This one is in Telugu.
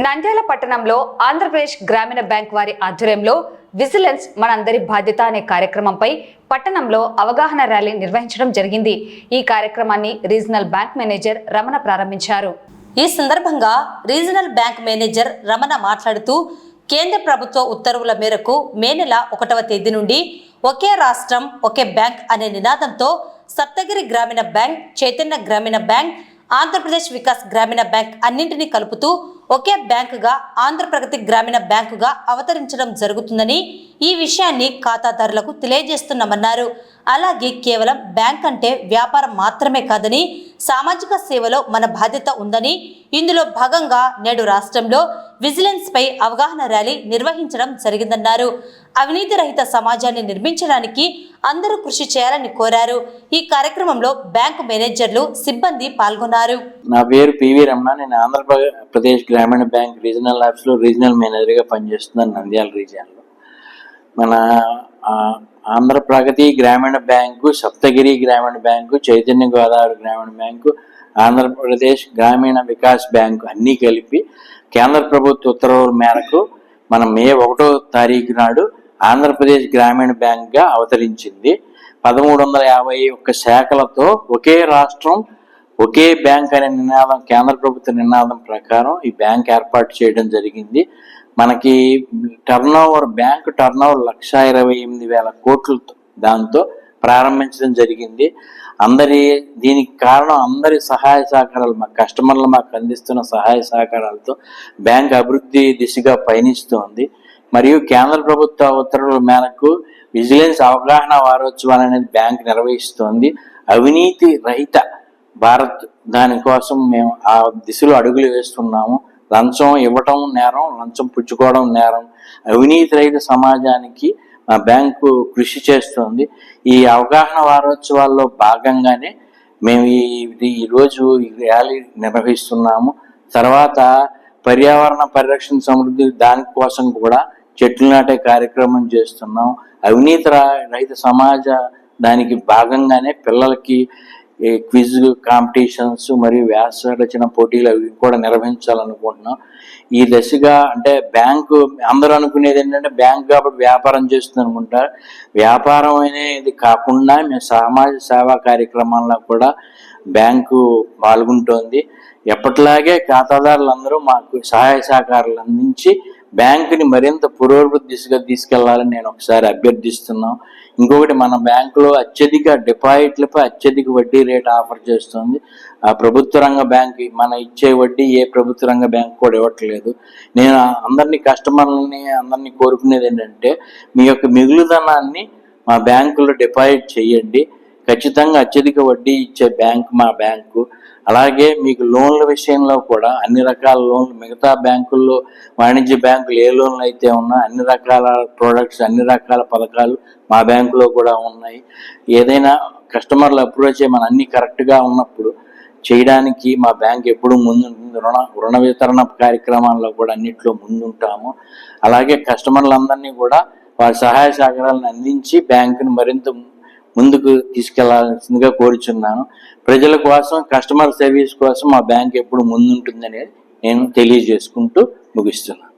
నంద్యాల పట్టణంలో ఆంధ్రప్రదేశ్ గ్రామీణ బ్యాంక్ వారి ఆధ్వర్యంలో విజిలెన్స్ మనందరి బాధ్యత అనే కార్యక్రమంపై పట్టణంలో అవగాహన ర్యాలీ నిర్వహించడం జరిగింది. ఈ కార్యక్రమాన్ని రీజనల్ బ్యాంక్ మేనేజర్ రమణ ప్రారంభించారు. ఈ సందర్భంగా రీజనల్ బ్యాంక్ మేనేజర్ రమణ మాట్లాడుతూ, కేంద్ర ప్రభుత్వ ఉత్తర్వుల మేరకు మే నెల 1వ తేదీ నుండి ఒకే రాష్ట్రం ఒకే బ్యాంక్ అనే నినాదంతో సప్తగిరి గ్రామీణ బ్యాంక్, చైతన్య గ్రామీణ బ్యాంక్, ఆంధ్రప్రదేశ్ వికాస్ గ్రామీణ బ్యాంక్ అన్నింటినీ కలుపుతూ ఒకే బ్యాంకుగా ఆంధ్రప్రగతి గ్రామీణ బ్యాంకుగా అవతరించడం జరుగుతుందని, ఈ విషయాన్ని ఖాతాదారులకు తెలియజేస్తున్నామన్నారు. అలాగే కేవలం బ్యాంక్ అంటే వ్యాపారం మాత్రమే కాదని సామాజిక సేవలో మన బాధ్యత ఉందని, ఇందులో భాగంగా నేడు రాష్ట్రంలో విజిలెన్స్ పై అవగాహన ర్యాలీ నిర్వహించడం జరిగిందన్నారు. అవినీతి రహిత సమాజాన్ని నిర్మించడానికి అందరూ కృషి చేయాలని కోరారు. ఈ కార్యక్రమంలో బ్యాంకు మేనేజర్లు, సిబ్బంది పాల్గొన్నారు. నా పేరు పివి రమణ. నేను ఆంధ్రప్రదేశ్ గ్రామీణ బ్యాంక్ రీజనల్ ఆఫీస్లో రీజనల్ మేనేజర్గా పనిచేస్తున్నాను నంద్యాల రీజియన్లో. మన ఆంధ్రప్రగతి గ్రామీణ బ్యాంకు, సప్తగిరి గ్రామీణ బ్యాంకు, చైతన్య గోదావరి గ్రామీణ బ్యాంకు, ఆంధ్రప్రదేశ్ గ్రామీణ వికాస్ బ్యాంకు అన్నీ కలిపి కేంద్ర ప్రభుత్వ ఉత్తర్వుల మేరకు మనం మే 1వ తారీఖు నాడు ఆంధ్రప్రదేశ్ గ్రామీణ బ్యాంక్గా అవతరించింది. 1351 శాఖలతో ఒకే రాష్ట్రం ఒకే బ్యాంక్ అనే నినాదం, కేంద్ర ప్రభుత్వ నినాదం ప్రకారం ఈ బ్యాంక్ ఏర్పాటు చేయడం జరిగింది. మనకి బ్యాంక్ టర్నోవర్ 1,28,000 కోట్లతో దాంతో ప్రారంభించడం జరిగింది. దీనికి కారణం అందరి సహాయ సహకారాలు, మా కస్టమర్లు మాకు అందిస్తున్న సహాయ సహకారాలతో బ్యాంక్ అభివృద్ధి దిశగా పయనిస్తోంది. మరియు కేంద్ర ప్రభుత్వ ఉత్తర్వుల మేరకు విజిలెన్స్ అవగాహన వారోత్సవాలు అనేది బ్యాంక్ నిర్వహిస్తోంది. అవినీతి రహిత భారత్, దానికోసం మేము ఆ దిశలో అడుగులు వేస్తున్నాము. లంచం ఇవ్వటం నేరం, లంచం పుచ్చుకోవడం నేరం. అవినీతి రహిత సమాజానికి మా బ్యాంకు కృషి చేస్తుంది. ఈ అవగాహన వారోత్సవాల్లో భాగంగానే మేము ఈరోజు ఈ ర్యాలీ నిర్వహిస్తున్నాము. తర్వాత పర్యావరణ పరిరక్షణ, సమృద్ధి దానికోసం కూడా చెట్లు నాటే కార్యక్రమం చేస్తున్నాం. అవినీతి రహిత సమాజ దానికి భాగంగానే పిల్లలకి క్విజ్ కాంపిటీషన్స్ మరియు వ్యాస రచన పోటీలు అవి కూడా నిర్వహించాలనుకుంటున్నాం. ఈ దశగా అంటే బ్యాంకు అందరూ అనుకునేది ఏంటంటే బ్యాంక్ కాబట్టి వ్యాపారం చేస్తుంది అనుకుంటారు. వ్యాపారం అనేది కాకుండా మేము సమాజ సేవా కార్యక్రమాల్లో కూడా బ్యాంకు పాల్గొంటోంది. ఎప్పటిలాగే ఖాతాదారులందరూ మాకు సహాయ సహకారాలు అందించి బ్యాంకుని మరింత పురోభివృద్ధి దిశగా తీసుకెళ్లాలని నేను ఒకసారి అభ్యర్థిస్తున్నాం. ఇంకొకటి, మన బ్యాంకులో అత్యధిక డిపాజిట్లపై అత్యధిక వడ్డీ రేటు ఆఫర్ చేస్తుంది. ఆ ప్రభుత్వ రంగ బ్యాంక్ మన ఇచ్చే వడ్డీ ఏ ప్రభుత్వ రంగ బ్యాంక్ కూడా ఇవ్వట్లేదు. నేను అందరినీ కోరుకునేది ఏంటంటే, మీ యొక్క మిగులుదనాన్ని మా బ్యాంకులో డిపాజిట్ చేయండి. ఖచ్చితంగా అత్యధిక వడ్డీ ఇచ్చే బ్యాంక్ మా బ్యాంకు. అలాగే మీకు లోన్ల విషయంలో కూడా అన్ని రకాల లోన్లు, మిగతా బ్యాంకుల్లో వాణిజ్య బ్యాంకులు ఏ లోన్లు అయితే ఉన్నా అన్ని రకాల ప్రోడక్ట్స్, అన్ని రకాల పథకాలు మా బ్యాంకులో కూడా ఉన్నాయి. ఏదైనా కస్టమర్లు అప్రోచ్ మన అన్ని కరెక్ట్గా ఉన్నప్పుడు చేయడానికి మా బ్యాంక్ ఎప్పుడు ముందుంటుంది. రుణ వితరణ కార్యక్రమాల్లో కూడా అన్నింటిలో ముందుంటాము. అలాగే కస్టమర్లందరినీ కూడా వారి సహాయ సహకారాలను అందించి బ్యాంకుని మరింత ముందుకు తీసుకెళ్లాల్సిందిగా కోరుచున్నాను. ప్రజల కోసం, కస్టమర్ సర్వీస్ కోసం మా బ్యాంక్ ఎప్పుడు ముందుంటుందని నేను తెలియజేసుకుంటూ ముగిస్తున్నాను.